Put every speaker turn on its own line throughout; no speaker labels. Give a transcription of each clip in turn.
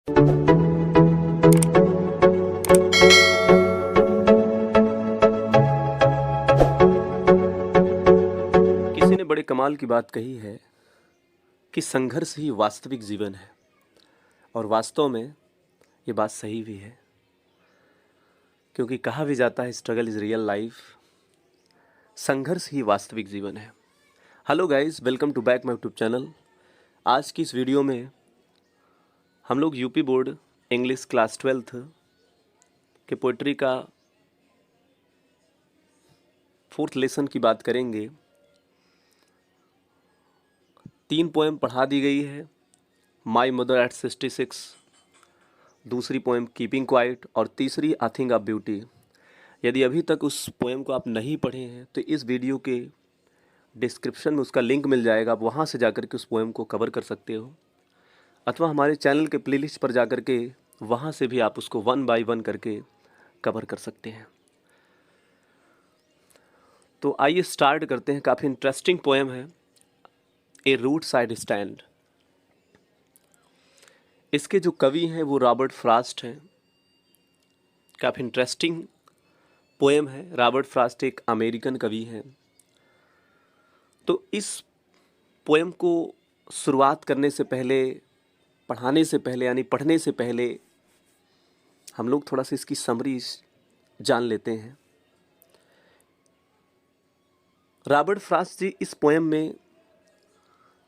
किसी ने बड़े कमाल की बात कही है कि संघर्ष ही वास्तविक जीवन है, और वास्तव में ये बात सही भी है, क्योंकि कहा भी जाता है स्ट्रगल इज़ रियल लाइफ, संघर्ष ही वास्तविक जीवन है। Hello guys, welcome to back my YouTube channel. आज की इस वीडियो में हम लोग UP board English class 12th के पोइट्री का 4th लेसन की बात करेंगे। 3 पोएम पढ़ा दी गई है, माई मदर एट 66, दूसरी पोएम कीपिंग क्वाइट, और तीसरी आई थिंक ऑफ ब्यूटी। यदि अभी तक उस पोएम को आप नहीं पढ़े हैं तो इस वीडियो के डिस्क्रिप्शन में उसका लिंक मिल जाएगा, आप वहाँ से जाकर के उस पोएम को कवर कर सकते हो, अथवा हमारे चैनल के प्लेलिस्ट पर जाकर के वहाँ से भी आप उसको 1 बाय 1 करके कवर कर सकते हैं। तो आइए स्टार्ट करते हैं। काफ़ी इंटरेस्टिंग पोएम है, ए रूट साइड स्टैंड। इसके जो कवि हैं वो रॉबर्ट फ्रॉस्ट हैं। काफ़ी इंटरेस्टिंग पोएम है। रॉबर्ट फ्रॉस्ट एक अमेरिकन कवि हैं। तो इस पोएम को शुरुआत करने से पहले, पढ़ाने से पहले, यानी पढ़ने से पहले हम लोग थोड़ा सा इसकी समरी जान लेते हैं। रॉबर्ट फ्रॉस्ट जी इस पोएम में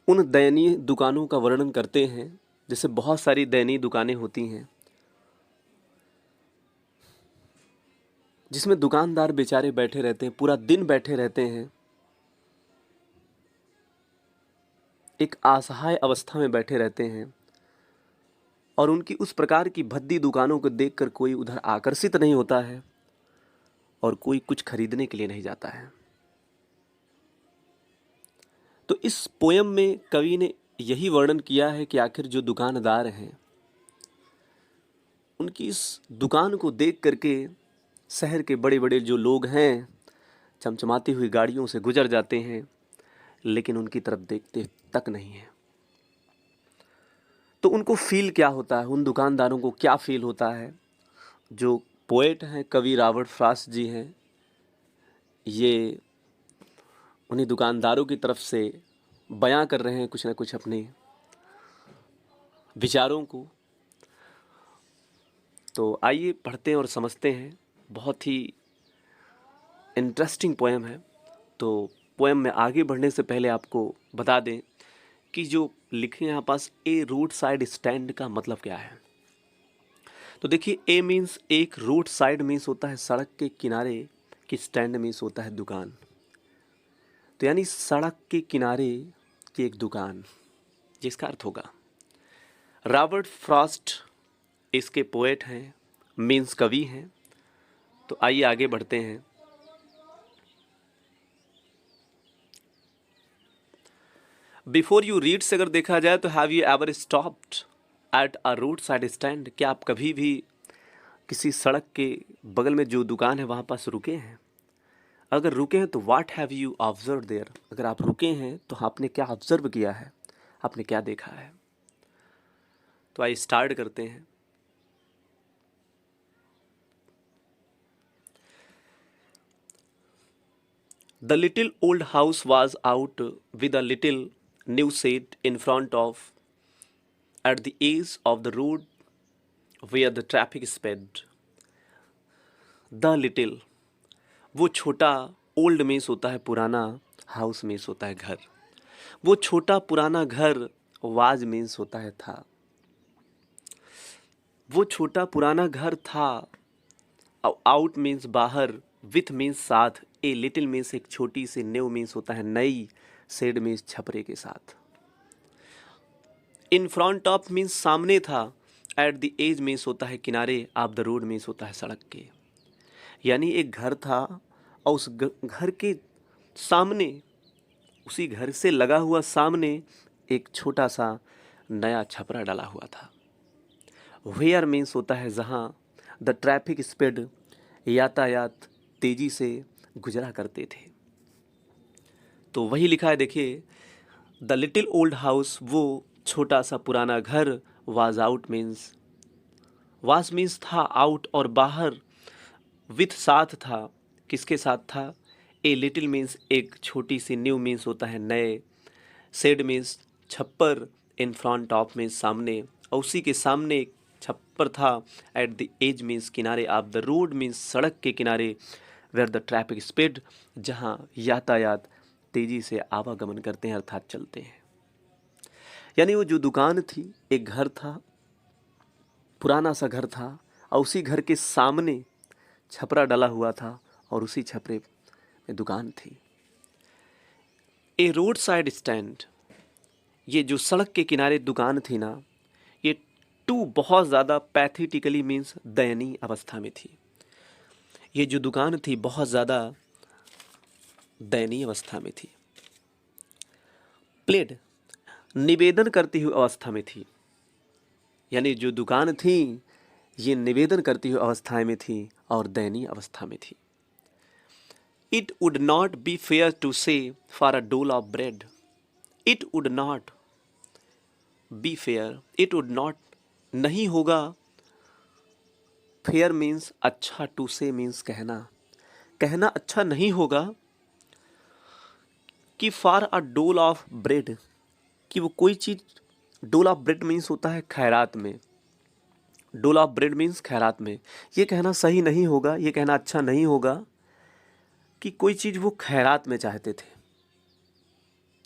उन दयनीय दुकानों का वर्णन करते हैं, जैसे बहुत सारी दयनीय दुकानें होती हैं जिसमें दुकानदार बेचारे बैठे रहते हैं, पूरा दिन बैठे रहते हैं, एक असहाय अवस्था में बैठे रहते हैं, और उनकी उस प्रकार की भद्दी दुकानों को देखकर कोई उधर आकर्षित नहीं होता है और कोई कुछ खरीदने के लिए नहीं जाता है। तो इस पोयम में कवि ने यही वर्णन किया है कि आखिर जो दुकानदार हैं उनकी इस दुकान को देख करके शहर के बड़े बड़े जो लोग हैं चमचमाती हुई गाड़ियों से गुजर जाते हैं, लेकिन उनकी तरफ देखते तक नहीं है। तो उनको फील क्या होता है, उन दुकानदारों को क्या फील होता है? जो पोएट हैं, कवि रॉबर्ट फ्रॉस्ट जी हैं, ये उन्हीं दुकानदारों की तरफ से बयां कर रहे हैं कुछ ना कुछ अपने विचारों को। तो आइए पढ़ते हैं और समझते हैं। बहुत ही इंटरेस्टिंग पोएम है। तो पोएम में आगे बढ़ने से पहले आपको बता दें कि जो लिखे हैं यहाँ पास, ए रोड साइड स्टैंड का मतलब क्या है। तो देखिए, ए मीन्स एक, रोड साइड मीन्स होता है सड़क के किनारे की, स्टैंड मीन्स होता है दुकान। तो यानी सड़क के किनारे की एक दुकान, जिसका अर्थ होगा रॉबर्ट फ्रॉस्ट इसके पोएट हैं, मीन्स कवि हैं। तो आइए आगे बढ़ते हैं। बिफोर यू रीड से अगर देखा जाए तो have you ever stopped at a road side stand, क्या आप कभी भी किसी सड़क के बगल में जो दुकान है वहाँ पास रुके हैं? अगर रुके हैं तो what have you observe there, अगर आप रुके हैं तो आपने क्या ऑब्जर्व किया है, आपने क्या देखा है? तो आइए स्टार्ट करते हैं। The little old house was out with a little new shed in front of, at the edge of the road where the traffic sped. The little, वो छोटा, ओल्ड मीन्स होता है पुराना, हाउस मीन्स होता है घर। वो छोटा पुराना घर, वाज मीन्स होता है था। वो छोटा पुराना घर था, आउट मीन्स बाहर, विथ मीन्स साथ, ए लिटिल मीन्स एक छोटी सी, न्यू मीन्स होता है नई, सेड मीन्स छपरे के साथ। इन फ्रंट ऑफ मीन्स सामने था, एट द एज मीन्स होता है किनारे, ऑफ द रोड मीन्स होता है सड़क के। यानी एक घर था और उस घर के सामने, उसी घर से लगा हुआ सामने एक छोटा सा नया छपरा डाला हुआ था। वेयर मीन्स होता है जहाँ, द ट्रैफिक स्पीड, यातायात तेजी से गुजरा करते थे। तो वही लिखा है, देखिए, द लिटिल ओल्ड हाउस, वो छोटा सा पुराना घर, वाज आउट मीन्स वास मीन्स था, आउट और बाहर, विथ साथ था, किसके साथ था? ए लिटिल मीन्स एक छोटी सी, न्यू मीन्स होता है नए, सेड मीन्स छप्पर, इन फ्रंट ऑफ मीन्स सामने, और उसी के सामने एक छप्पर था, एट द एज मीन्स किनारे, ऑफ द रोड मीन्स सड़क के किनारे, वेयर द ट्रैफिक स्पीड, जहाँ यातायात तेजी से आवागमन करते हैं अर्थात चलते हैं। यानी वो जो दुकान थी, एक घर था, पुराना सा घर था, और उसी घर के सामने छपरा डला हुआ था, और उसी छपरे में दुकान थी। ए रोड साइड स्टैंड, ये जो सड़क के किनारे दुकान थी ना, ये टू बहुत ज़्यादा पैथेटिकली मीन्स दयनीय अवस्था में थी। ये जो दुकान थी बहुत ज़्यादा दयनीय अवस्था में थी। प्लेड, निवेदन करती हुई अवस्था में थी। यानी जो दुकान थी ये निवेदन करती हुई अवस्था में थी और दयनीय अवस्था में थी। It would not be fair to say for a dole of bread, it would not be fair, it would not नहीं होगा, फेयर मीन्स अच्छा, टू से मीन्स कहना, कहना अच्छा नहीं होगा, कि for a dole of bread, कि वो कोई चीज़, डोल ऑफ ब्रेड मीन्स होता है खैरात में, डोल ऑफ ब्रेड मीन्स खैरात में, ये कहना सही नहीं होगा, ये कहना अच्छा नहीं होगा कि कोई चीज़ वो खैरात में चाहते थे,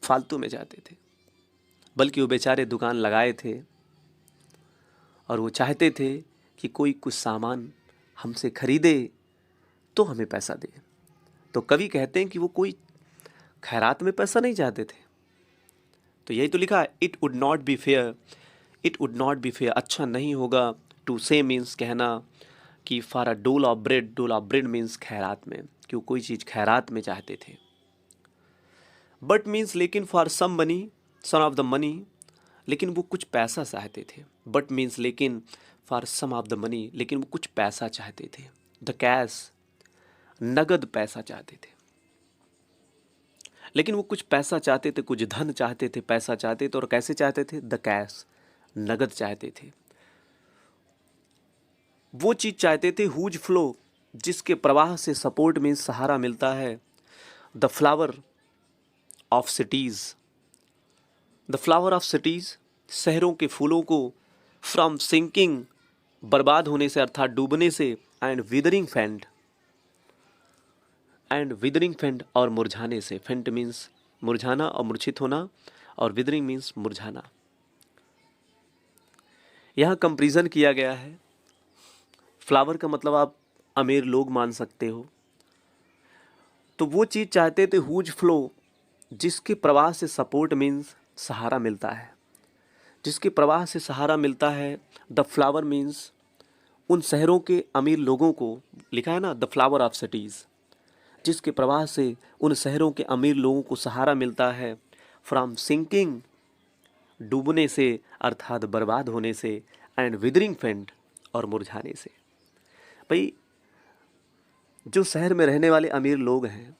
फालतू में चाहते थे, बल्कि वो बेचारे दुकान लगाए थे और वो चाहते थे कि कोई कुछ सामान हमसे खरीदे तो हमें पैसा दे। तो कवि कहते हैं कि वो कोई खैरात में पैसा नहीं चाहते थे। तो यही तो लिखा है, it would not be fair, it would not be fair, अच्छा नहीं होगा, टू से मीन्स कहना, कि for a dole of bread, डोल ऑफ ब्रेड मीन्स खैरात में, कि वो कोई चीज़ खैरात में चाहते थे। बट मीन्स लेकिन, for some money, some of the money, लेकिन वो कुछ पैसा चाहते थे। बट मीन्स लेकिन, for some of the money, लेकिन वो कुछ पैसा चाहते थे। द कैश, नगद पैसा चाहते थे, लेकिन वो कुछ पैसा चाहते थे, कुछ धन चाहते थे, पैसा चाहते थे, और कैसे चाहते थे? द कैश, नगद चाहते थे। वो चीज़ चाहते थे हुज फ्लो, जिसके प्रवाह से सपोर्ट मीन्स सहारा मिलता है। The flower of cities, the flower of cities, शहरों के फूलों को, फ्रॉम सिंकिंग, बर्बाद होने से अर्थात डूबने से, एंड विदरिंग फेंट, एंड विदरिंग फेंट और मुरझाने से, फेंट मीन्स मुरझाना और मूर्छित होना, और विदरिंग मीन्स मुरझाना। यहाँ कंपेरिजन किया गया है। फ्लावर का मतलब आप अमीर लोग मान सकते हो। तो वो चीज़ चाहते थे हुज फ्लो, जिसके प्रवाह से सपोर्ट मीन्स सहारा मिलता है, जिसके प्रवाह से सहारा मिलता है। द फ्लावर मीन्स उन शहरों के अमीर लोगों को, लिखा है ना द फ्लावर ऑफ सिटीज़, जिसके प्रवाह से उन शहरों के अमीर लोगों को सहारा मिलता है। फ्रॉम सिंकिंग, डूबने से अर्थात बर्बाद होने से, एंड विदरिंग फेंट और मुरझाने से। भाई जो शहर में रहने वाले अमीर लोग हैं,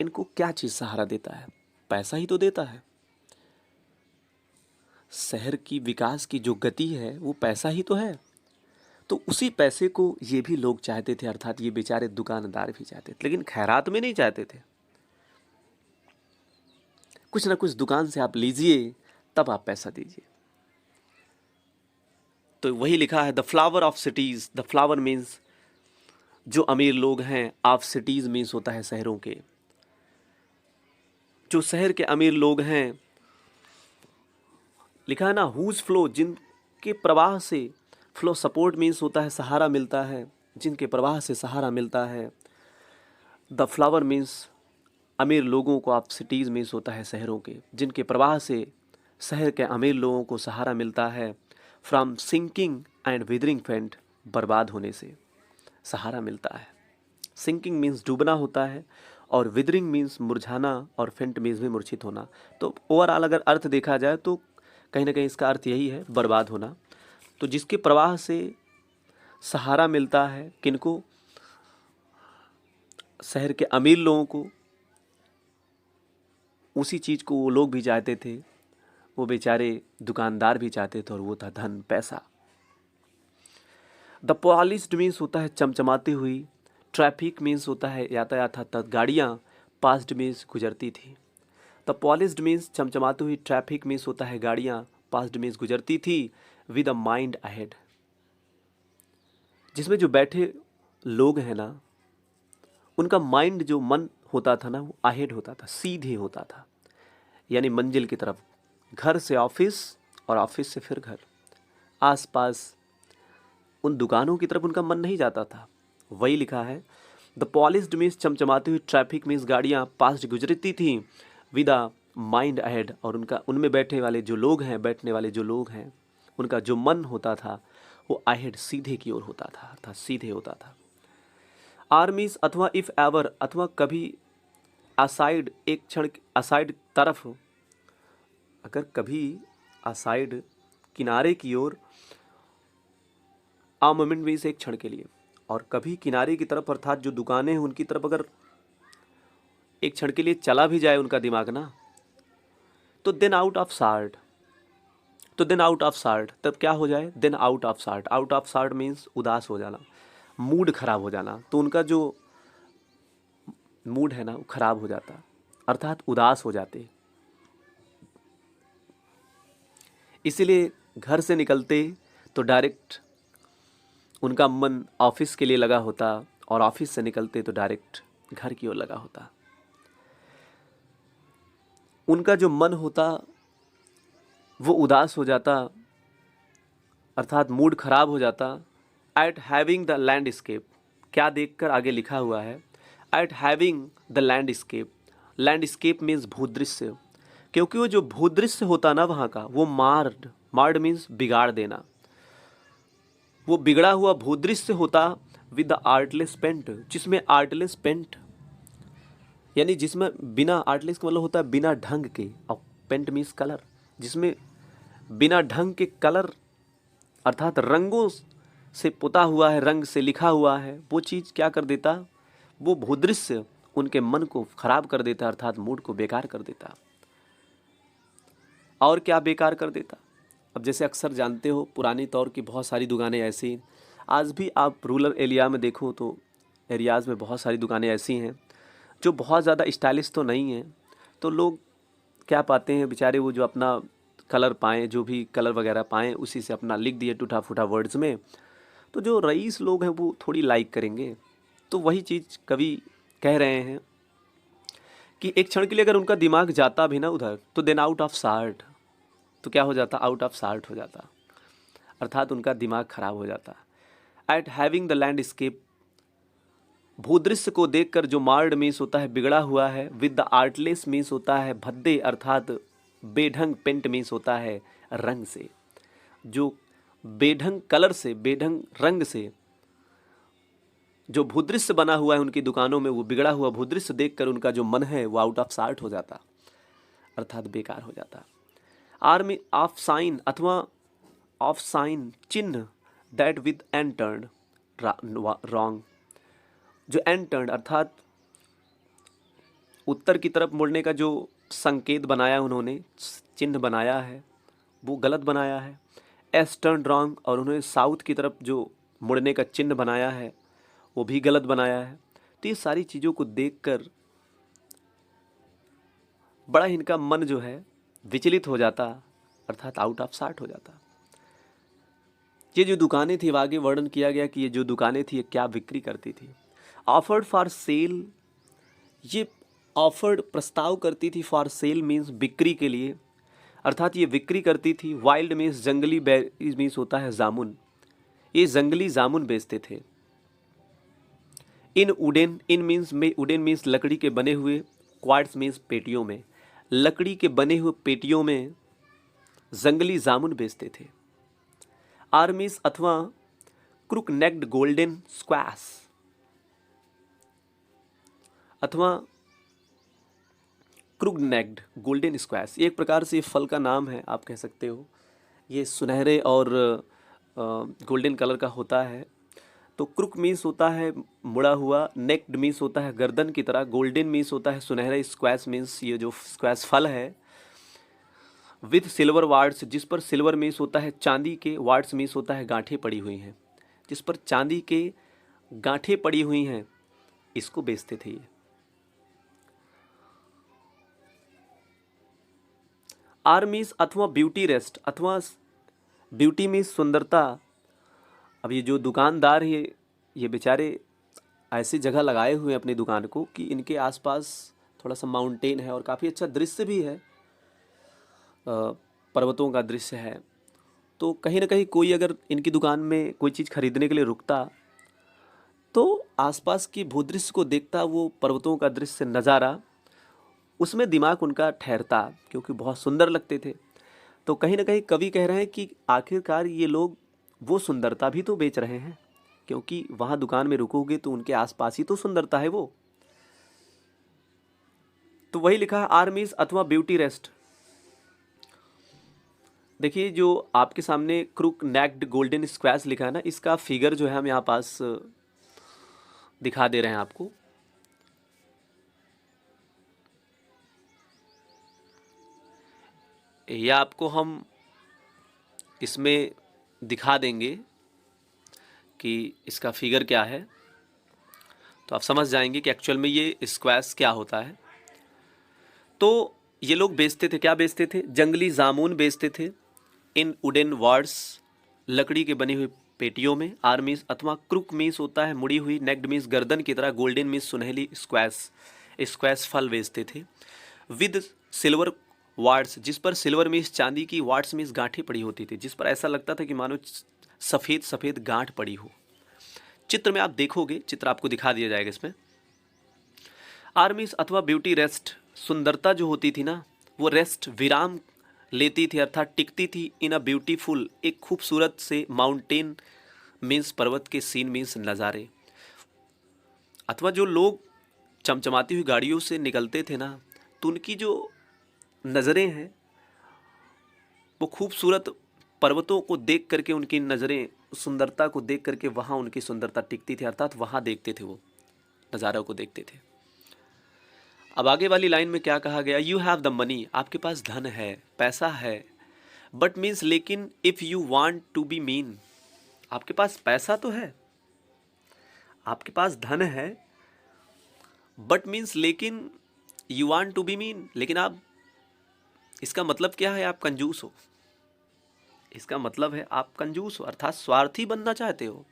इनको क्या चीज़ सहारा देता है? पैसा ही तो देता है। शहर की विकास की जो गति है वो पैसा ही तो है। तो उसी पैसे को ये भी लोग चाहते थे, अर्थात ये बेचारे दुकानदार भी चाहते थे, लेकिन खैरात में नहीं चाहते थे। कुछ ना कुछ दुकान से आप लीजिए, तब आप पैसा दीजिए। तो वही लिखा है, the flower of cities, the flower means जो अमीर लोग हैं, ऑफ सिटीज़ मीन्स होता है शहरों के, जो शहर के अमीर लोग हैं, लिखा है ना हुज फ्लो, जिनके प्रवाह से, फ्लो सपोर्ट मीन्स होता है सहारा मिलता है, जिनके प्रवाह से सहारा मिलता है। द फ्लावर मीन्स अमीर लोगों को, ऑफ सिटीज़ मीन्स होता है शहरों के, जिनके प्रवाह से शहर के अमीर लोगों को सहारा मिलता है। फ्रॉम सिंकिंग एंड विदरिंग फेंट, बर्बाद होने से सहारा मिलता है। सिंकिंग मीन्स डूबना होता है, और विदरिंग मीन्स मुरझाना, और फेंट मीन्स भी मूर्छित होना। तो ओवरऑल अगर अर्थ देखा जाए तो कहीं ना कहीं इसका अर्थ यही है, बर्बाद होना। तो जिसके प्रवाह से सहारा मिलता है किनको? शहर के अमीर लोगों को। उसी चीज़ को वो लोग भी चाहते थे, वो बेचारे दुकानदार भी चाहते थे, और वो था धन, पैसा। द पॉलिश्ड मीन्स होता है चमचमाती हुई, ट्रैफिक मीन्स होता है यातायात था, गाड़ियाँ, पास्ड मीन्स गुजरती थी। द पॉलिश्ड मीन्स चमचमाती हुई, ट्रैफिक मीन्स होता है गाड़ियाँ, पास्ड मीन्स गुजरती थी, विद अ माइंड अहेड, जिसमें जो बैठे लोग हैं ना, उनका माइंड जो मन होता था ना, वो अहेड होता था, सीधे होता था, यानी मंजिल की तरफ, घर से ऑफिस और ऑफिस से फिर घर, आसपास उन दुकानों की तरफ उनका मन नहीं जाता था। वही लिखा है, द पॉलिश्ड मीन्स चमचमाती हुई, ट्रैफिक मीन्स गाड़ियाँ पास्ट गुजरती थी, विद अ माइंड अहेड, और उनका उनमें बैठने वाले जो लोग हैं, बैठने वाले जो लोग हैं, उनका जो मन होता था वो अहेड, सीधे की ओर होता था, अर्थात सीधे होता था। आर्मीज अथवा इफ एवर, अथवा कभी, असाइड एक क्षण, असाइड तरफ, अगर कभी, असाइड किनारे की ओर, आ मोमेंट मीन्स एक क्षण के लिए, और कभी किनारे की तरफ, अर्थात जो दुकानें हैं उनकी तरफ अगर एक क्षण के लिए चला भी जाए उनका दिमाग ना, तो देन आउट ऑफ सार्ट, तो देन आउट ऑफ सार्ट, तब क्या हो जाए, then out of sort, out of sort means उदास हो जाना, मूड खराब हो जाना, तो उनका जो मूड है ना वो खराब हो जाता, अर्थात उदास हो जाते। इसीलिए घर से निकलते तो डायरेक्ट उनका मन ऑफिस के लिए लगा होता, और ऑफिस से निकलते तो डायरेक्ट घर की ओर लगा होता। उनका जो मन होता वो उदास हो जाता, अर्थात मूड खराब हो जाता। एट हैविंग द लैंडस्केप, क्या देखकर आगे लिखा हुआ है, at having the landscape, landscape means भूदृश्य, क्योंकि वो जो भूदृश्य होता ना वहाँ का, वो मार्ड, मार्ड मीन्स बिगाड़ देना, वो बिगड़ा हुआ भूदृश्य होता, विद द आर्टलेस पेंट, जिसमें आर्टलेस पेंट, यानी जिसमें बिना, आर्टलेस का मतलब होता है बिना ढंग के, और पेंट मीन्स कलर, जिसमें बिना ढंग के कलर, अर्थात रंगों से पुता हुआ है, रंग से लिखा हुआ है, वो चीज़ क्या कर देता, वो भूदृश्य उनके मन को खराब कर देता, अर्थात मूड को बेकार कर देता। और क्या बेकार कर देता, अब जैसे अक्सर जानते हो पुरानी तौर की बहुत सारी दुकानें ऐसी, आज भी आप रूरल एरिया में देखो तो एरियाज़ में बहुत सारी दुकानें ऐसी हैं जो बहुत ज़्यादा स्टाइलिश तो नहीं हैं, तो लोग क्या पाते हैं बेचारे, वो जो अपना कलर पाएँ, जो भी कलर वगैरह पाएँ उसी से अपना लिख दिए टूटा फूटा वर्ड्स में, तो जो रईस लोग हैं वो थोड़ी लाइक करेंगे। तो वही चीज़ कवि कह रहे हैं कि एक क्षण के लिए अगर उनका दिमाग जाता भी ना उधर, तो देन आउट ऑफ सार्ट, तो क्या हो जाता, आउट ऑफ सार्ट हो जाता, अर्थात उनका दिमाग खराब हो जाता। एट हैविंग द लैंडस्केप, भूदृश्य को देखकर, जो मार्ड मीन्स होता है बिगड़ा हुआ है, विद द आर्टलेस मीन्स होता है भद्दे, अर्थात बेढंग, पेंट मीन्स होता है रंग से, जो बेढंग कलर से, बेढंग रंग से जो भूदृश्य बना हुआ है उनकी दुकानों में, वो बिगड़ा हुआ भूदृश्य देखकर उनका जो मन है वो आउट ऑफ सार्ट हो जाता, अर्थात बेकार हो जाता। आर्मी ऑफ साइन, अथवा ऑफ साइन चिन्ह, that with an turn, wrong, जो एन टर्न अर्थात उत्तर की तरफ मुड़ने का जो संकेत बनाया उन्होंने, चिन्ह बनाया है वो गलत बनाया है। एस टर्न रॉन्ग, और उन्होंने साउथ की तरफ जो मुड़ने का चिन्ह बनाया है वो भी गलत बनाया है। तो ये सारी चीज़ों को देखकर बड़ा इनका मन जो है विचलित हो जाता, अर्थात आउट ऑफ सार्ट हो जाता। ये जो दुकानें थी, आगे वर्णन किया गया कि ये जो दुकानें थी ये क्या बिक्री करती थी। ऑफर्ड फॉर सेल, ये ऑफर्ड प्रस्ताव करती थी, फॉर सेल मीन्स बिक्री के लिए, अर्थात ये बिक्री करती थी। वाइल्ड मीन्स जंगली, बेरीज मीन्स होता है जामुन, ये जंगली जामुन बेचते थे। इन वुडन, इन मीन्स में, वुडन मीन्स लकड़ी के बने हुए, क्वार्ट्स मीन्स पेटियों में, लकड़ी के बने हुए पेटियों में जंगली जामुन बेचते थे। आर्मीस अथवा क्रुक नेक्ड गोल्डन स्क्वैश, अथवा क्रुक नेक्ड गोल्डन स्क्वैश, एक प्रकार से फल का नाम है, आप कह सकते हो। ये सुनहरे और गोल्डन कलर का होता है। तो क्रुक मीन्स होता है मुड़ा हुआ, नेक्ड मीन्स होता है गर्दन की तरह, गोल्डन मीन्स होता है सुनहरा, स्क्वैश मीन्स ये जो स्क्वैश फल है, विथ सिल्वर वार्ड्स, जिस पर सिल्वर मीन्स होता है चांदी के, वार्ड्स मीन्स होता है गांठें पड़ी हुई हैं, जिस पर चांदी के गांठें पड़ी हुई हैं, इसको बेचते थे ये। आर मीन्स अथवा ब्यूटी रेस्ट, अथवा ब्यूटी मीन्स सुंदरता। अब ये जो दुकानदार है, ये बेचारे ऐसी जगह लगाए हुए हैं अपनी दुकान को कि इनके आसपास थोड़ा सा माउंटेन है और काफ़ी अच्छा दृश्य भी है, पर्वतों का दृश्य है। तो कहीं ना कहीं कोई अगर इनकी दुकान में कोई चीज़ खरीदने के लिए रुकता, तो आसपास की भूदृश्य को देखता, वो पर्वतों का दृश्य नज़ारा, उसमें दिमाग उनका ठहरता, क्योंकि बहुत सुंदर लगते थे। तो कहीं ना कहीं कवि कह रहे हैं कि आखिरकार ये लोग वो सुंदरता भी तो बेच रहे हैं, क्योंकि वहाँ दुकान में रुकोगे तो उनके आसपास ही तो सुंदरता है वो। तो वही लिखा है, आर मीन्स अथवा ब्यूटी रेस्ट। देखिए जो आपके सामने क्रूक नेक्ड गोल्डन स्क्वैश लिखा है ना, इसका फिगर जो है हम यहाँ पास दिखा दे रहे हैं आपको। ये आपको हम इसमें दिखा देंगे कि इसका फिगर क्या है, तो आप समझ जाएंगे कि एक्चुअल में ये स्क्वैश क्या होता है। तो ये लोग बेचते थे, क्या बेचते थे? जंगली जामुन बेचते थे इन वुडन वार्ड्स, लकड़ी के बनी हुई पेटियों में। आर मीन्स अथवा क्रुक मीन्स होता है मुड़ी हुई, नेक्ड मीन्स गर्दन की तरह, गोल्डन मीन्स सुनहली, स्क्वैश फल बेचते थे। विद सिल्वर वार्ड्स, जिस पर सिल्वर मीन्स चांदी की, वार्ड्स मीन्स गांठें पड़ी होती थी, जिस पर ऐसा लगता था कि मानो सफ़ेद सफ़ेद गांठ पड़ी हो। चित्र में आप देखोगे, चित्र आपको दिखा दिया जाएगा इसमें। आर मीन्स अथवा ब्यूटी रेस्ट, सुंदरता जो होती थी ना, वो रेस्ट विराम लेती थी, अर्थात टिकती थी इन अ ब्यूटीफुल, एक खूबसूरत से माउंटेन मीन्स पर्वत के सीन मीन्स नज़ारे। अथवा जो लोग चमचमाती हुई गाड़ियों से निकलते थे ना, तो उनकी जो नज़रें हैं वो खूबसूरत पर्वतों को देख करके, उनकी नज़रें सुंदरता को देख करके वहाँ उनकी सुंदरता टिकती थी, अर्थात वहाँ देखते थे, वो नज़ारों को देखते थे। अब आगे वाली लाइन में क्या कहा गया? यू हैव द मनी, आपके पास धन है, पैसा है, बट मीन्स लेकिन, if you want to be mean, आपके पास पैसा तो है, आपके पास धन है, बट मीन्स लेकिन, you want to be mean, लेकिन आप, इसका मतलब क्या है? आप कंजूस हो। इसका मतलब है आप कंजूस हो, अर्थात स्वार्थी बनना चाहते हो।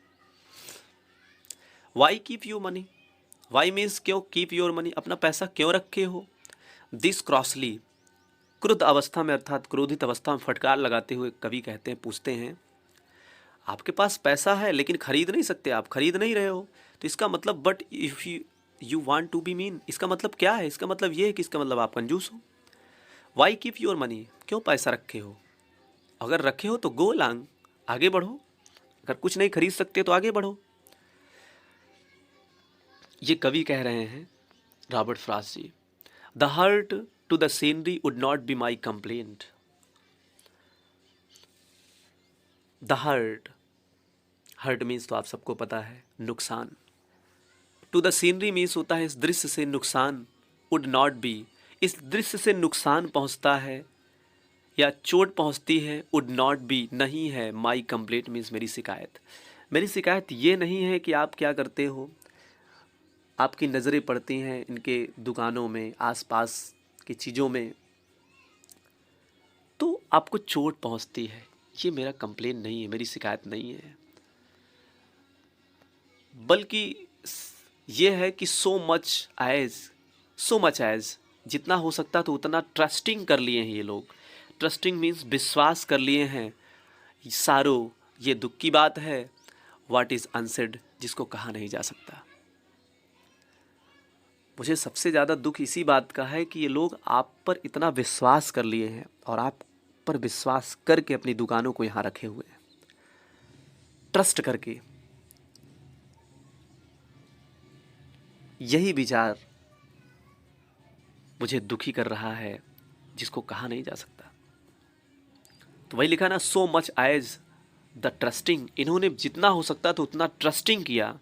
Why keep you money, why means क्यों, कीप योर मनी, अपना पैसा क्यों रखे हो। दिस क्रॉसली, क्रुद्ध अवस्था में, अर्थात क्रोधित अवस्था में फटकार लगाते हुए कवि कहते हैं, पूछते हैं, आपके पास पैसा है लेकिन खरीद नहीं सकते, आप खरीद नहीं रहे हो, तो इसका मतलब, but if you want to be mean, इसका मतलब क्या है? इसका मतलब ये है कि इसका मतलब आप कंजूस हो। वाई कीप योर मनी, क्यों पैसा रखे हो? अगर रखे हो तो गो लॉन्ग, आगे बढ़ो, अगर कुछ नहीं खरीद सकते तो आगे बढ़ो। ये कवि कह रहे हैं, Robert Frost ji. The hurt to the scenery would not be my complaint. The hurt, hurt means तो आप सबको पता है, नुकसान। टू द सीनरी मीन्स होता है इस दृश्य से नुकसान, वुड नॉट बी, इस दृश्य से नुकसान पहुंचता है या चोट पहुंचती है, वुड नॉट बी, नहीं है, माई कंप्लेंट मीन्स मेरी शिकायत। मेरी शिकायत ये नहीं है कि आप क्या करते हो, आपकी नज़रें पड़ती हैं इनके दुकानों में, आसपास की चीज़ों में, तो आपको चोट पहुंचती है, ये मेरा कंप्लेन नहीं है, मेरी शिकायत नहीं है, बल्कि ये है कि सो मच एज, जितना हो सकता तो उतना ट्रस्टिंग कर लिए हैं ये लोग। ट्रस्टिंग मीन्स विश्वास कर लिए हैं। सारो, ये दुख की बात है, व्हाट इज़ अनसेड, जिसको कहा नहीं जा सकता। मुझे सबसे ज़्यादा दुख इसी बात का है कि ये लोग आप पर इतना विश्वास कर लिए हैं और आप पर विश्वास करके अपनी दुकानों को यहाँ रखे हुए हैं, ट्रस्ट करके। यही विचार मुझे दुखी कर रहा है, जिसको कहा नहीं जा सकता। तो वही लिखा ना, so much as the trusting, इन्होंने जितना हो सकता था उतना ट्रस्टिंग किया,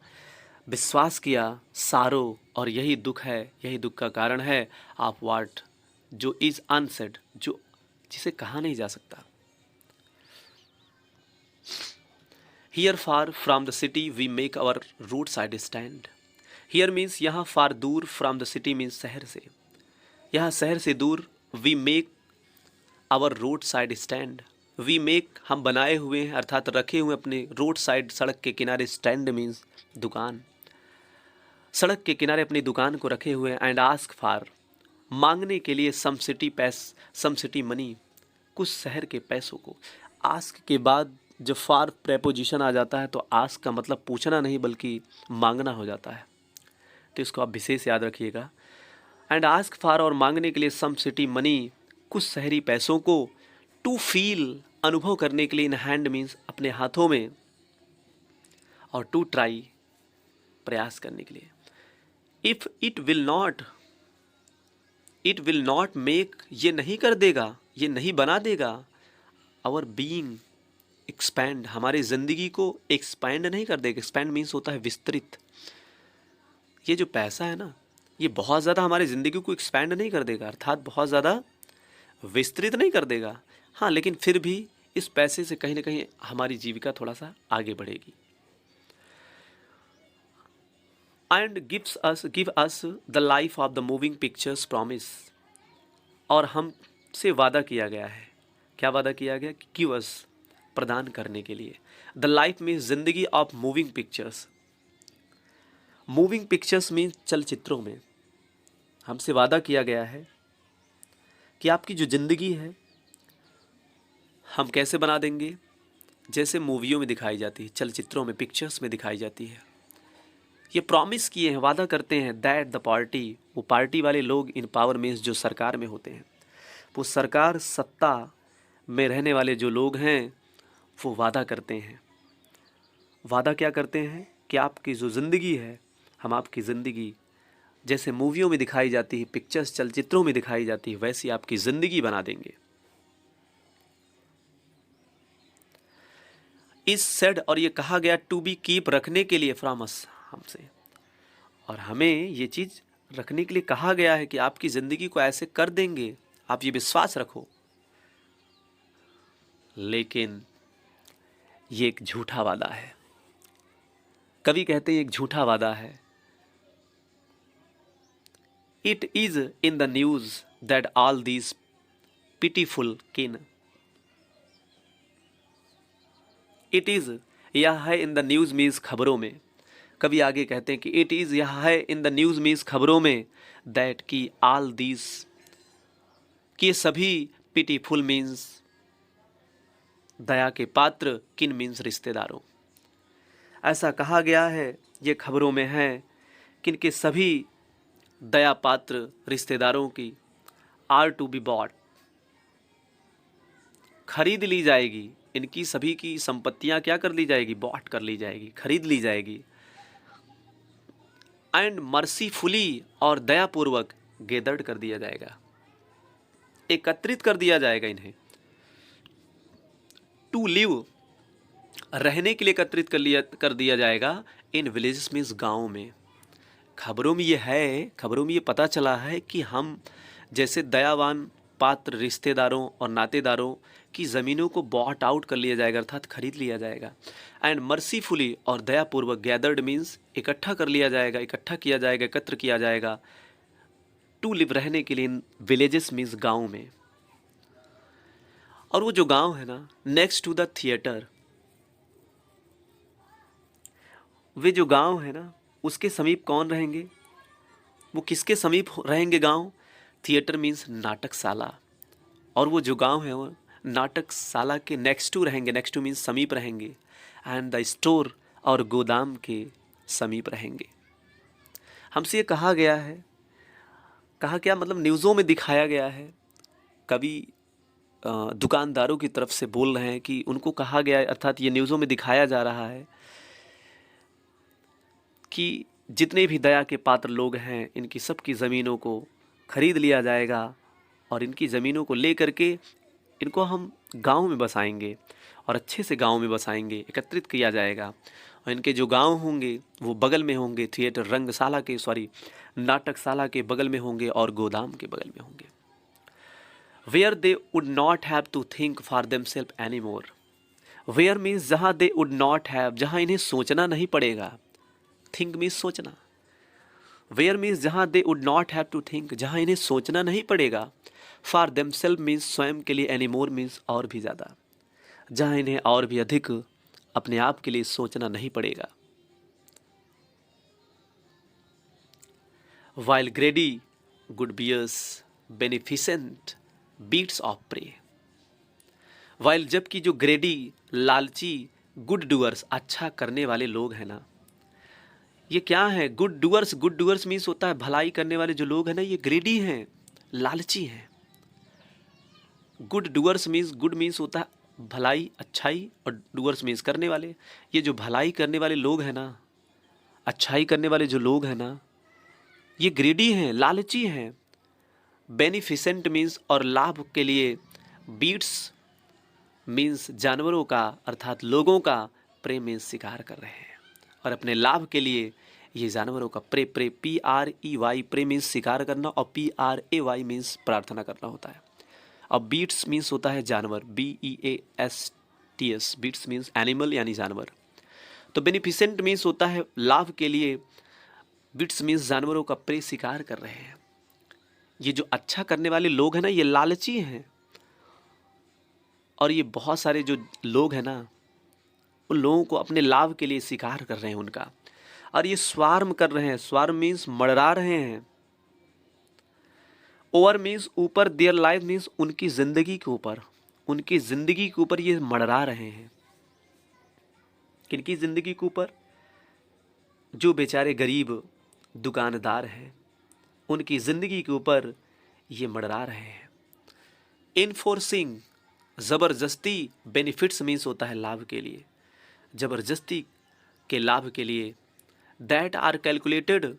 विश्वास किया, सारो, और यही दुख है, यही दुख का कारण है, ऑफ व्हाट, जो इज अनसेड, जो जिसे कहा नहीं जा सकता। Here far from the city we make our road side stand. Here means यहाँ, फार दूर, फ्रॉम द सिटी मीन्स शहर से, यहाँ शहर से दूर, we make our road side stand, we make हम बनाए हुए हैं अर्थात रखे हुए अपने रोड साइड सड़क के किनारे, स्टैंड मीन्स दुकान, सड़क के किनारे अपनी दुकान को रखे हुए हैं। एंड आस्क फार मांगने के लिए, सम सिटी मनी कुछ शहर के पैसों को। आस्क के बाद जब फार प्रेपोजिशन आ जाता है तो आस्क का मतलब पूछना नहीं बल्कि मांगना हो जाता है, तो इसको आप विशेष याद रखिएगा। एंड आस्क फार और मांगने के लिए, सम सिटी मनी कुछ शहरी पैसों को, टू फील अनुभव करने के लिए, इन हैंड मीन्स अपने हाथों में, और टू ट्राई प्रयास करने के लिए। If it will not make ये नहीं कर देगा, ये नहीं बना देगा, आवर बीइंग एक्सपैंड हमारी जिंदगी को एक्सपैंड नहीं कर देगा। एक्सपैंड मीन्स होता है विस्तृत। ये जो पैसा है ना, ये बहुत ज़्यादा हमारी ज़िंदगी को एक्सपैंड नहीं कर देगा अर्थात बहुत ज़्यादा विस्तृत नहीं कर देगा, हाँ, लेकिन फिर भी इस पैसे से कहीं ना कहीं हमारी जीविका थोड़ा सा आगे बढ़ेगी। And give us the life of the moving pictures promise, और हमसे वादा किया गया है, क्या वादा किया गया, गिव अस प्रदान करने के लिए, द लाइफ मीन्स जिंदगी of moving pictures. Moving pictures means चलचित्रों में हमसे वादा किया गया है कि आपकी जो ज़िंदगी है हम कैसे बना देंगे, जैसे मूवियों में दिखाई जाती है, चलचित्रों में, पिक्चर्स में दिखाई जाती है। ये प्रॉमिस किए हैं, वादा करते हैं, दैट द पार्टी, वो पार्टी वाले लोग, इन पावर मीन्स जो सरकार में होते हैं, वो सरकार सत्ता में रहने वाले जो लोग हैं वो वादा करते हैं। वादा क्या करते हैं कि आपकी जो ज़िंदगी है, हम आपकी ज़िंदगी जैसे मूवियों में दिखाई जाती है, पिक्चर्स चलचित्रों में दिखाई जाती है, वैसी आपकी ज़िंदगी बना देंगे। इस सेड, और ये कहा गया, टू बी कीप रखने के लिए, फ्रॉम अस हमसे, और हमें ये चीज़ रखने के लिए कहा गया है कि आपकी ज़िंदगी को ऐसे कर देंगे, आप ये विश्वास रखो। लेकिन ये एक झूठा वादा है। कवि कहते हैं एक झूठा वादा है। It is in the news that all these pitiful किन, इट इज, यह है, इन द न्यूज मीन्स खबरों में। कवि आगे कहते हैं कि इट इज, यह है, इन द न्यूज मीन्स खबरों में, दैट की ऑल दीज, कि सभी, पिटीफुल मीन्स दया के पात्र, किन मीन्स रिश्तेदारों। ऐसा कहा गया है, ये खबरों में है, किनके सभी दया पात्र रिश्तेदारों की, आर टू बी बॉट, खरीद ली जाएगी, इनकी सभी की संपत्तियां क्या कर ली जाएगी, बॉट कर ली जाएगी, खरीद ली जाएगी। एंड मर्सीफुली, और दयापूर्वक, गेदर्ड कर दिया जाएगा, एकत्रित कर दिया जाएगा इन्हें। टू लिव, रहने के लिए एकत्रित कर दिया जाएगा, इन विलेजेस मीन्स गाँव में। खबरों में ये है, खबरों में ये पता चला है कि हम जैसे दयावान पात्र रिश्तेदारों और नातेदारों की ज़मीनों को बॉट आउट कर लिया जाएगा अर्थात खरीद लिया जाएगा। एंड मर्सीफुली, और दयापूर्वक, गैदर्ड मीन्स इकट्ठा कर लिया जाएगा, इकट्ठा किया जाएगा, एकत्र किया जाएगा। टू लिव, रहने के लिए, इन विलेजेस मीन्स गाँव में। और वो जो गाँव है ना, नेक्स्ट टू द थिएटर, वे जो गांव है ना उसके समीप कौन रहेंगे, वो किसके समीप रहेंगे गांव, थिएटर मीन्स नाटकशाला, और वो जो गांव है वो नाटकशाला के नेक्स्ट टू रहेंगे, नेक्स्ट टू मीन्स समीप रहेंगे, एंड द स्टोर, और गोदाम के समीप रहेंगे। हमसे ये कहा गया है, कहा क्या मतलब न्यूज़ों में दिखाया गया है, कभी दुकानदारों की तरफ से बोल रहे हैं कि उनको कहा गया है, अर्थात ये न्यूज़ों में दिखाया जा रहा है कि जितने भी दया के पात्र लोग हैं इनकी सबकी ज़मीनों को खरीद लिया जाएगा, और इनकी ज़मीनों को ले करके इनको हम गांव में बसाएंगे, और अच्छे से गांव में बसाएंगे, एकत्रित किया जाएगा, और इनके जो गांव होंगे वो बगल में होंगे, थिएटर रंगशाला के, नाटकशाला के बगल में होंगे, और गोदाम के बगल में होंगे। Where they would not have to think for themselves any more, where means जहाँ दे वुड नॉट हैव, जहाँ इन्हें सोचना नहीं पड़ेगा। थिंक मीन्स सोचना। वेयर मीन्स जहाँ they would not have to think, जहाँ इन्हें सोचना नहीं पड़ेगा। फॉर देमसेल्फ मीन्स स्वयं के लिए, एनीमोर मीन्स और भी ज़्यादा, जहाँ इन्हें और भी अधिक अपने आप के लिए सोचना नहीं पड़ेगा। While greedy good bears beneficent beasts of prey. While जबकि जो ग्रेडी लालची गुड डूअर्स अच्छा करने वाले लोग हैं ना, ये क्या है? Good doers, good doers means होता है भलाई करने वाले जो लोग हैं ना, ये ग्रेडी हैं, लालची हैं। Good doers means, good means होता है भलाई अच्छाई, और डूअर्स मीन्स करने वाले। ये जो भलाई करने वाले लोग हैं ना, अच्छाई करने वाले जो लोग हैं ना, ये ग्रेडी हैं, लालची हैं। बेनिफिसेंट मीन्स और लाभ के लिए, बीट्स मीन्स जानवरों का अर्थात लोगों का, प्रेम मीन्स शिकार कर रहे हैं और अपने लाभ के लिए ये जानवरों का प्रे PREY, प्रे मीन्स शिकार करना, और PRAY मीन्स प्रार्थना करना होता है। और बीट्स मीन्स होता है जानवर, BEASTS, बीट्स मीन्स एनिमल यानी जानवर। तो बेनिफिसेंट मीन्स होता है लाभ के लिए, बीट्स मीन्स जानवरों का प्रे शिकार कर रहे हैं। ये जो अच्छा करने वाले लोग हैं ना, ये लालची हैं, और ये बहुत सारे जो लोग हैं ना, उन लोगों को अपने लाभ के लिए शिकार कर रहे हैं उनका, और ये स्वार्म कर रहे हैं। स्वार्म मीन्स मड़रा रहे हैं। ओवर मीन्स ऊपर, देयर लाइफ मीन्स उनकी जिंदगी के ऊपर, उनकी जिंदगी के ऊपर ये मड़रा रहे हैं। किनकी जिंदगी के ऊपर? जो बेचारे गरीब दुकानदार हैं, उनकी जिंदगी के ऊपर ये मड़रा रहे हैं। इनफोर्सिंग ज़बरदस्ती, बेनिफिट्स मीन्स होता है लाभ के लिए, ज़बरदस्ती के लाभ के लिए। That are calculated,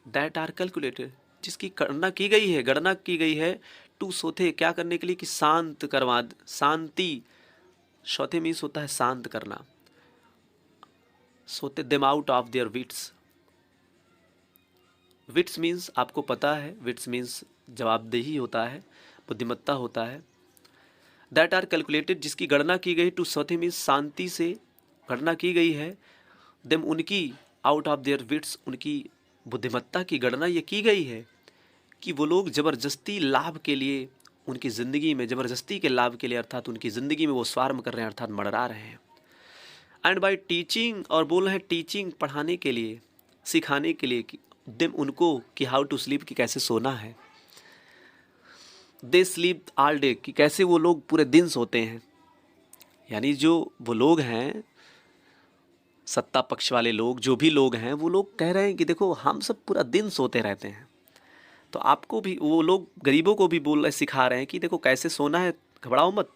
that are calculated जिसकी गणना की गई है, गणना की गई है। टू सोथे, क्या करने के लिए? कि शांत करवा, शांति। सोथे मीन्स होता है शांत करना। Soothe them out of their wits. Wits means आपको पता है, विट्स मीन्स जवाबदेही होता है, बुद्धिमत्ता होता है। दैट आर कैलकुलेटेड जिसकी गणना की गई, टू सोथे मीन्स शांति से गणना की गई है। देम उनकी, आउट ऑफ देयर विट्स उनकी बुद्धिमत्ता की गणना ये की गई है कि वो लोग ज़बरदस्ती लाभ के लिए, उनकी ज़िंदगी में ज़बरदस्ती के लाभ के लिए, अर्थात उनकी ज़िंदगी में वो स्वार्म कर रहे हैं, अर्थात मड़रा रहे हैं। एंड बाय टीचिंग, और बोल रहे हैं टीचिंग, पढ़ाने के लिए, सिखाने के लिए, देम उनको कि हाउ टू स्लीप, कि कैसे सोना है। दे स्लीप ऑल डे, कि कैसे वो लोग पूरे दिन सोते हैं। यानी जो वो लोग हैं, सत्ता पक्ष वाले लोग, जो भी लोग हैं, वो लोग कह रहे हैं कि देखो हम सब पूरा दिन सोते रहते हैं। तो आपको भी वो लोग गरीबों को भी बोल रहे, सिखा रहे हैं कि देखो कैसे सोना है, घबराओ मत,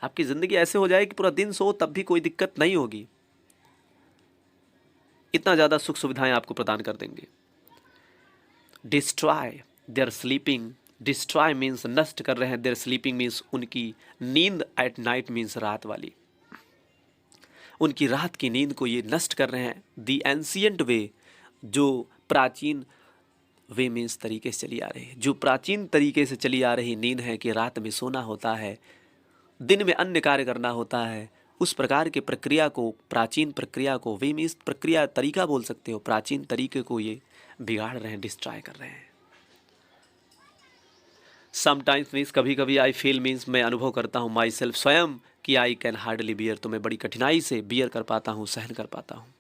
आपकी ज़िंदगी ऐसे हो जाए कि पूरा दिन सो तब भी कोई दिक्कत नहीं होगी, इतना ज़्यादा सुख सुविधाएं आपको प्रदान कर देंगे। Destroy there sleeping, destroy means नष्ट कर रहे हैं, देयर स्लीपिंग मीन्स उनकी नींद, एट नाइट मीन्स रात वाली, उनकी रात की नींद को ये नष्ट कर रहे हैं। दी एंशियंट वे, जो प्राचीन वे मीन्स तरीके से चली आ रही है, जो प्राचीन तरीके से चली आ रही नींद है कि रात में सोना होता है, दिन में अन्य कार्य करना होता है, उस प्रकार की प्रक्रिया को, प्राचीन प्रक्रिया को, वे मीन्स प्रक्रिया, तरीका बोल सकते हो, प्राचीन तरीके को ये बिगाड़ रहे हैं, डिस्ट्रॉय कर रहे हैं। समटाइम्स मीन्स कभी कभी, आई फील मीन्स मैं अनुभव करता हूँ, माई सेल्फ स्वयं, कि आई कैन हार्डली बियर, तो मैं बड़ी कठिनाई से बियर कर पाता हूँ, सहन कर पाता हूँ।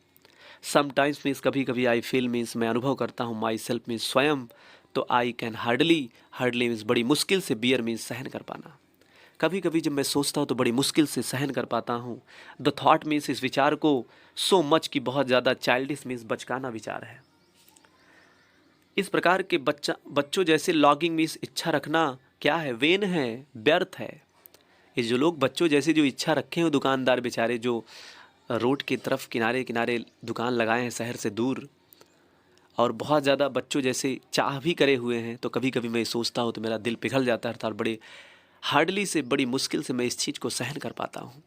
समटाइम्स मीन्स कभी कभी, आई फील मीन्स मैं अनुभव करता हूँ, माई सेल्फ मीन्स स्वयं, तो I can hardly, hardly means बड़ी मुश्किल से, बियर मीन्स सहन कर पाना। कभी कभी जब मैं सोचता हूँ तो बड़ी मुश्किल से सहन कर पाता हूँ। द थॉट मीन्स इस विचार को, सो मच की बहुत ज़्यादा, चाइल्डिश मीन्स बचकाना विचार है। इस प्रकार के बच्चों जैसे, लॉगिंग मीन्स इच्छा रखना, क्या है? वेन है, व्यर्थ है। ये जो लोग बच्चों जैसे जो इच्छा रखे हैं, दुकानदार बेचारे जो रोड की तरफ किनारे किनारे दुकान लगाए हैं शहर से दूर, और बहुत ज़्यादा बच्चों जैसे चाह भी करे हुए हैं, तो कभी कभी मैं सोचता हूँ तो मेरा दिल पिघल जाता है, अर्थात बड़े हार्डली से, बड़ी मुश्किल से मैं इस चीज़ को सहन कर पाता हूँ।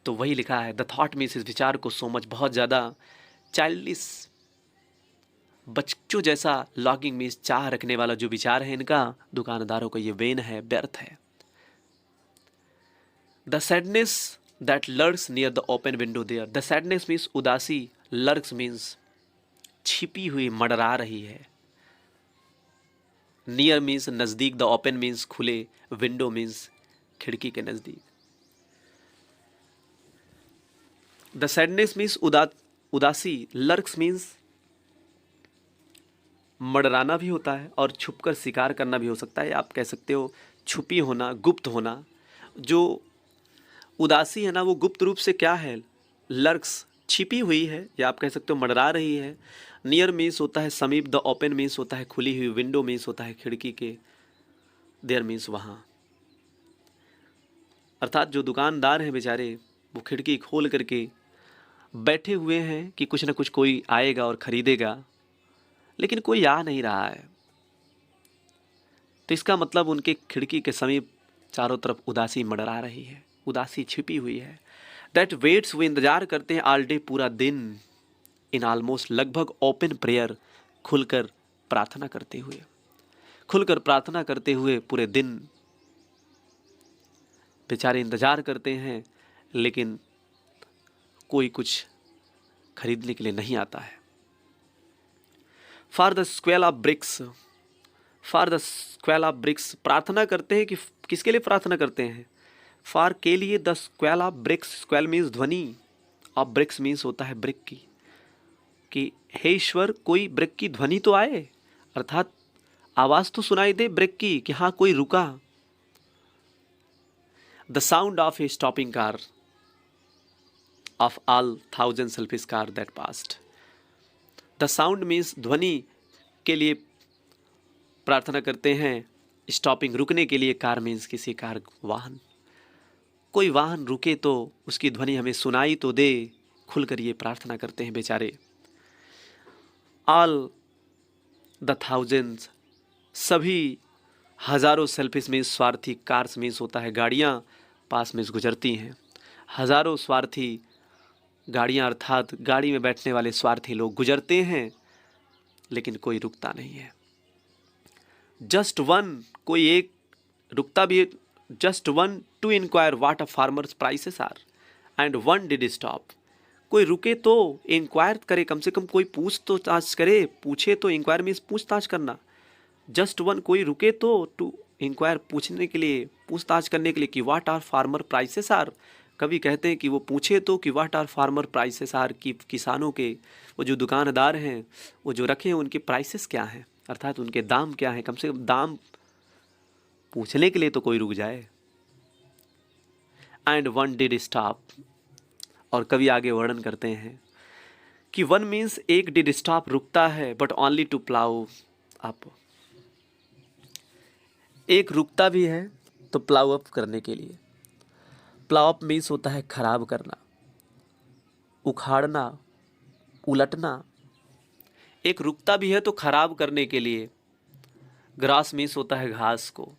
तो वही लिखा है, द थॉट मीन्स इस विचार को, सो मच बहुत ज़्यादा, चाइल्डिश बच्चों जैसा लॉगिंग मीन्स चाह रखने वाला जो विचार है इनका, दुकानदारों का ये वेन है, व्यर्थ है। The sadness that lurks near the open window there, the sadness means उदासी, लर्क्स मीन्स छिपी हुई, मंडरा रही है। नियर मीन्स नजदीक, द ओपन मीन्स खुले, विंडो मीन्स खिड़की के नजदीक। द सैडनेस मीन्स उदासी, लर्क्स मीन्स मडराना भी होता है और छुपकर शिकार करना भी हो सकता है। आप कह सकते हो छुपी होना, गुप्त होना। जो उदासी है ना वो गुप्त रूप से क्या है, लर्क्स छिपी हुई है, या आप कह सकते हो मडरा रही है। नियर मीन्स होता है समीप, द ओपन मीन्स होता है खुली हुई, विंडो मीन्स होता है खिड़की के, देयर मीन्स वहाँ। अर्थात जो दुकानदार हैं बेचारे, वो खिड़की खोल करके बैठे हुए हैं कि कुछ ना कुछ कोई आएगा और ख़रीदेगा, लेकिन कोई आ नहीं रहा है। तो इसका मतलब उनके खिड़की के समीप चारों तरफ उदासी मंडरा रही है, उदासी छिपी हुई है। दैट वेट्स, वो इंतजार करते हैं ऑल डे, पूरा दिन, इन ऑलमोस्ट, लगभग, ओपन प्रेयर, खुलकर प्रार्थना करते हुए, खुलकर प्रार्थना करते हुए पूरे दिन बेचारे इंतजार करते हैं, लेकिन कोई कुछ खरीदने के लिए नहीं आता है। For the स्क्वेल of BRICS, for the स्क्वेल of BRICS, प्रार्थना करते हैं कि किसके लिए प्रार्थना करते हैं, फॉर के लिए, द स्क्वेल ऑफ ब्रिक्स, स्क्वेल मीन्स ध्वनि, ऑफ ब्रिक्स मीन्स होता है ब्रिक की, कि हे ईश्वर कोई ब्रिक की ध्वनि तो आए, अर्थात आवाज तो सुनाई दे ब्रिक की कि हाँ कोई रुका। The sound of A stopping car, of all thousand selfish car that past, the sound means ध्वनि के लिए प्रार्थना करते हैं, स्टॉपिंग रुकने के लिए, कार मीन्स किसी कार, वाहन, कोई वाहन रुके तो उसकी ध्वनि हमें सुनाई तो दे, खुलकर ये प्रार्थना करते हैं बेचारे। ऑल द थाउजेंड्स, सभी हजारों, सेल्फिश मीन्स स्वार्थी, कार्स मीन्स होता है गाड़ियाँ, पास में गुजरती हैं, हजारों स्वार्थी गाड़ियाँ, अर्थात गाड़ी में बैठने वाले स्वार्थी लोग गुजरते हैं, लेकिन कोई रुकता नहीं है। जस्ट वन, कोई एक रुकता भी है, just one to inquire what a farmers prices are and one did stop, कोई रुके तो इंक्वायर करे, कम से कम कोई पूछ तो ताछ करे, पूछे तो, इंक्वायर मीन्स पूछताछ करना, जस्ट वन, कोई रुके तो, टू इंक्वायर, पूछने के लिए, पूछताछ करने के लिए, कि what are farmer prices are, कभी कहते हैं कि वो पूछे तो कि what are farmer prices are, कि किसानों के, वो जो दुकानदार हैं वो जो रखे हैं उनके प्राइसेस क्या हैं, अर्थात उनके दाम क्या हैं, कम से कम दाम पूछने के लिए तो कोई रुक जाए। एंड वन डिड स्टॉप, और कभी आगे वर्णन करते हैं कि वन मीन्स एक, डिड स्टॉप रुकता है, but only to plough up, एक रुकता भी है तो प्लाउ अप करने के लिए। प्लाउ अप मीन्स होता है खराब करना, उखाड़ना, उलटना, एक रुकता भी है तो खराब करने के लिए। ग्रास मीन्स होता है घास को,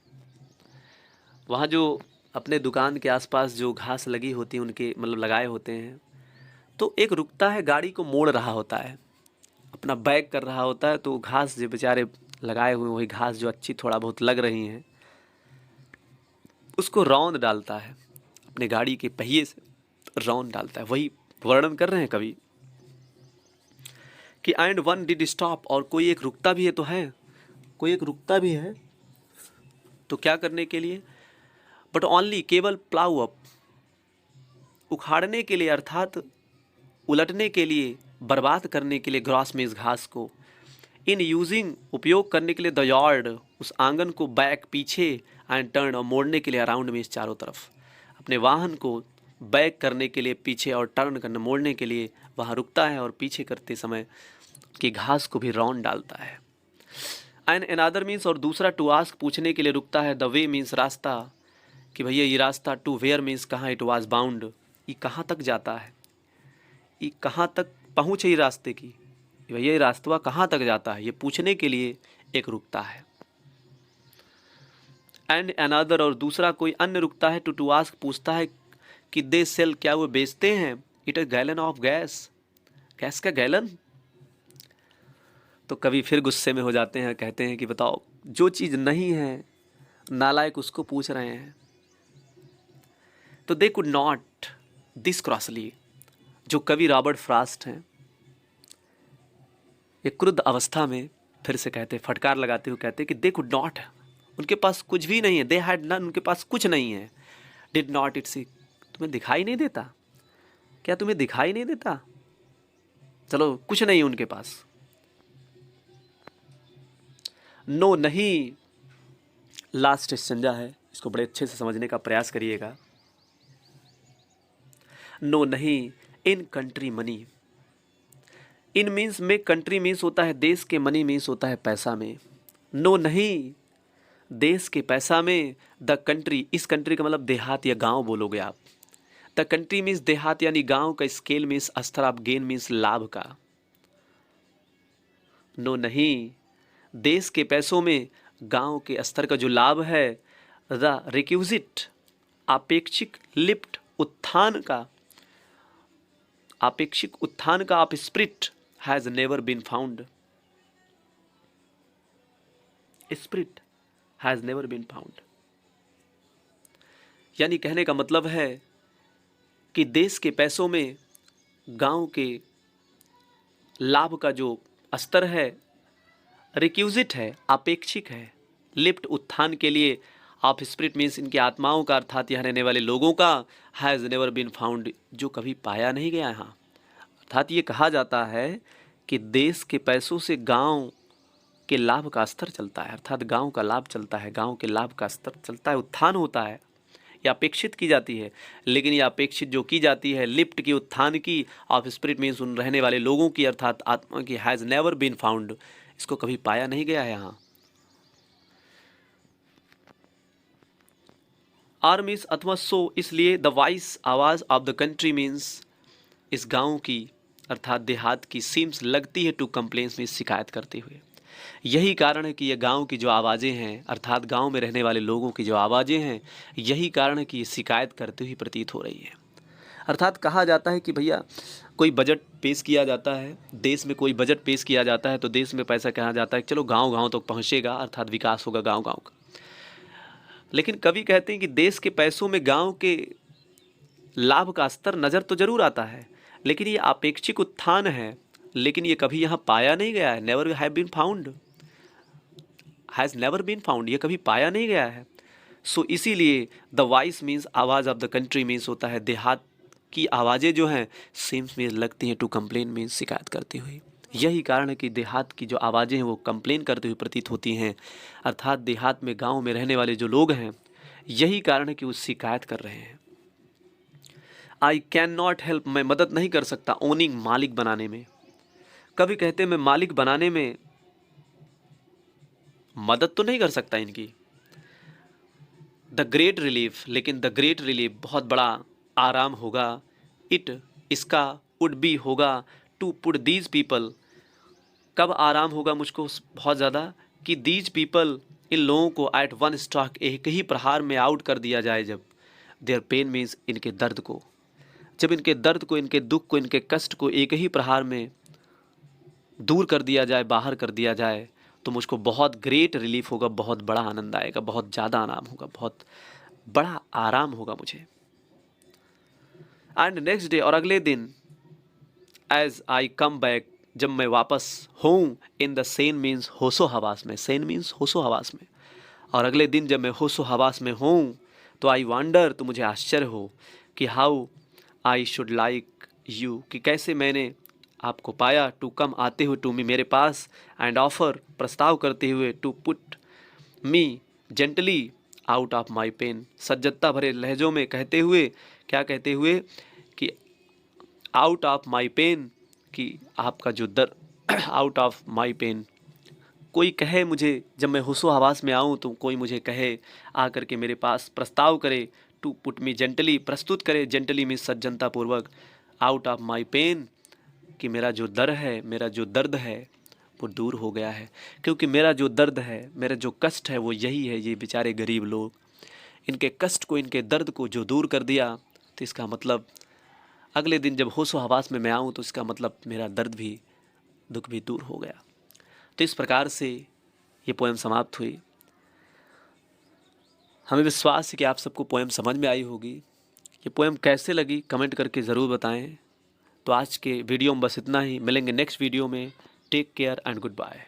वहाँ जो अपने दुकान के आसपास जो घास लगी होती है, उनके मतलब लगाए होते हैं, तो एक रुकता है गाड़ी को मोड़ रहा होता है, अपना बैक कर रहा होता है, तो घास जो बेचारे लगाए हुए, वही घास जो अच्छी थोड़ा बहुत लग रही हैं, उसको रौंद डालता है, अपने गाड़ी के पहिए से रौंद डालता है। वही वर्णन कर रहे हैं कवि कि एंड वन डिड स्टॉप, और कोई एक रुकता भी है तो है, कोई एक रुकता भी है तो क्या करने के लिए, बट ओनली, केवल, प्लाउ अप, उखाड़ने के लिए, अर्थात उलटने के लिए, बर्बाद करने के लिए, ग्रास में इस घास को, इन यूजिंग, उपयोग करने के लिए, द यार्ड, उस आंगन को, बैक, पीछे, एंड टर्न, और मोड़ने के लिए, अराउंड में, इस चारों तरफ, अपने वाहन को बैक करने के लिए, पीछे, और टर्न करने, मोड़ने के लिए वहाँ रुकता है, और पीछे करते समय कि घास को भी राउंड डालता है। एंड अनदर मीन्स, और दूसरा, टू आस्क, पूछने के लिए रुकता है, द वे मीन्स रास्ता, कि भैया ये रास्ता, टू वेयर मीन्स कहाँ, इट वाज बाउंड, ये कहाँ तक जाता है, ये कहाँ तक पहुँच है ये रास्ते की, भैया ये रास्ता कहाँ तक जाता है, ये पूछने के लिए एक रुकता है। एंड अनदर, और दूसरा कोई अन्य रुकता है, टू आस्क, पूछता है कि दे सेल, क्या वो बेचते हैं, it a gallon of gas, gas का गैलन, तो कभी फिर गुस्से में हो जाते हैं, कहते हैं कि बताओ जो चीज़ नहीं है नालायक उसको पूछ रहे हैं। तो दे कुड नॉट दिस क्रॉसली, जो कवि रॉबर्ट फ्रॉस्ट हैं, एक क्रुद्ध अवस्था में फिर से कहते, फटकार लगाते हुए कहते कि दे कुड नॉट, उनके पास कुछ भी नहीं है, दे हैड नन, उनके पास कुछ नहीं है। डिड नॉट इट सी, तुम्हें दिखाई नहीं देता क्या? तुम्हें दिखाई नहीं देता? चलो कुछ नहीं उनके पास। नो नहीं, लास्ट स्टैंजा है, इसको बड़े अच्छे से समझने का प्रयास करिएगा। नो नहीं, in country money, in means में, कंट्री मीन्स होता है देश के, मनी मीन्स होता है पैसा में। नो नहीं, देश के पैसा में, द कंट्री, इस कंट्री का मतलब देहात या गांव बोलोगे आप। द कंट्री मीन्स देहात यानी गांव का, स्केल मीन्स स्तर, आप गेन मीन्स लाभ का। नो नहीं, देश के पैसों में गांव के स्तर का जो लाभ है, द रिक्विजिट, आपेक्षिक लिफ्ट, उत्थान का, आपेक्षिक उत्थान का आप spirit, has never been found, spirit has never been found. यानी कहने का मतलब है कि देश के पैसों में गांव के लाभ का जो स्तर है, रिक्विजिट है, अपेक्षिक है, लिफ्ट उत्थान के लिए, ऑफ स्पिरिट मीन्स इनकी आत्माओं का, अर्थात यहाँ रहने वाले लोगों का, हैज़ नेवर बीन फाउंड, जो कभी पाया नहीं गया यहाँ। अर्थात ये कहा जाता है कि देश के पैसों से गांव के लाभ का स्तर चलता है, अर्थात गांव का लाभ चलता है, गांव के लाभ का स्तर चलता है, उत्थान होता है, या अपेक्षित की जाती है। लेकिन यह अपेक्षित जो की जाती है, लिफ्ट की, उत्थान की, ऑफ स्पिरिट मीन्स उन रहने वाले लोगों की, अर्थात आत्मा की, हैज़ नेवर बीन फाउंड, इसको कभी पाया नहीं गया है यहाँ। आर मीन्स अथवा सो, इसलिए द वॉइस, आवाज़, ऑफ द कंट्री मीन्स इस गांव की, अर्थात देहात की, सीम्स लगती है, टू कंप्लेन्स मीन्स शिकायत करते हुए। यही कारण है कि ये गांव की जो आवाज़ें हैं, अर्थात गांव में रहने वाले लोगों की जो आवाज़ें हैं, यही कारण है कि ये शिकायत करते हुए प्रतीत हो रही है। अर्थात कहा जाता है कि भैया कोई बजट पेश किया जाता है, देश में कोई बजट पेश किया जाता है, तो देश में पैसा कहा जाता है कि चलो गांव गांव तक तो पहुंचेगा, अर्थात विकास होगा गांव गांव का। लेकिन कवि कहते हैं कि देश के पैसों में गांव के लाभ का स्तर नज़र तो जरूर आता है, लेकिन ये अपेक्षिक उत्थान है, लेकिन ये कभी यहाँ पाया नहीं गया है। Never have been found, has never been found, ये कभी पाया नहीं गया है। सो इसीलिए द वॉइस मीन्स आवाज़, ऑफ द कंट्री मीन्स होता है देहात की आवाज़ें जो हैं, सीम्स मीन्स लगती हैं, टू कंप्लेन मीन्स शिकायत करती हुई। यही कारण है कि देहात की जो आवाज़ें हैं वो कंप्लेन करते हुए प्रतीत होती हैं, अर्थात देहात में, गांव में रहने वाले जो लोग हैं, यही कारण है कि वो शिकायत कर रहे हैं। आई कैन नॉट हेल्प, मैं मदद नहीं कर सकता, ओनिंग, मालिक बनाने में। कभी कहते हैं मैं मालिक बनाने में मदद तो नहीं कर सकता इनकी। द ग्रेट रिलीफ, लेकिन द ग्रेट रिलीफ, बहुत बड़ा आराम होगा, इट, इसका, वुड बी होगा, टू पुट दीज पीपल, कब आराम होगा मुझको बहुत ज़्यादा, कि दीज पीपल, इन लोगों को, एट वन स्ट्रोक, एक ही प्रहार में आउट कर दिया जाए, जब देयर पेन मीन्स इनके दर्द को, जब इनके दर्द को, इनके दुख को, इनके कष्ट को एक ही प्रहार में दूर कर दिया जाए, बाहर कर दिया जाए, तो मुझको बहुत ग्रेट रिलीफ होगा, बहुत बड़ा आनंद आएगा, बहुत ज़्यादा आराम होगा, बहुत बड़ा आराम होगा मुझे। एंड नेक्स्ट डे, और अगले दिन, एज आई कम बैक, जब मैं वापस हूँ, इन द सेन मीन्स होशो हवास में, सेन मीन्स होशो हवास में, और अगले दिन जब मैं होशो हवास में हूँ, तो आई वांडर, तो मुझे आश्चर्य हो कि how I should like you, कि कैसे मैंने आपको पाया, टू कम, आते हुए, टू मी, मेरे पास, एंड ऑफर, प्रस्ताव करते हुए, to put me gently out of my pain, सज्जनता भरे लहजों में कहते हुए, क्या कहते हुए, कि आउट ऑफ माई पेन, कि आपका जो आउट ऑफ माई पेन, कोई कहे मुझे, जब मैं होशो हवास में आऊँ तो कोई मुझे कहे, आकर के मेरे पास प्रस्ताव करे, टू पुट मी जेंटली, प्रस्तुत करे, जेंटली मीन्स सज्जनता पूर्वक, आउट ऑफ माई पेन, कि मेरा जो डर है, मेरा जो दर्द है वो दूर हो गया है। क्योंकि मेरा जो दर्द है, मेरा जो कष्ट है, वो यही है, ये बेचारे गरीब लोग, इनके कष्ट को, इनके दर्द को जो दूर कर दिया, तो इसका मतलब अगले दिन जब होशो हवास में मैं आऊँ, तो इसका मतलब मेरा दर्द भी, दुख भी दूर हो गया। तो इस प्रकार से ये पोएम समाप्त हुई। हमें विश्वास है कि आप सबको पोएम समझ में आई होगी। ये पोएम कैसे लगी कमेंट करके ज़रूर बताएं। तो आज के वीडियो में बस इतना ही, मिलेंगे नेक्स्ट वीडियो में। Take care and good bye.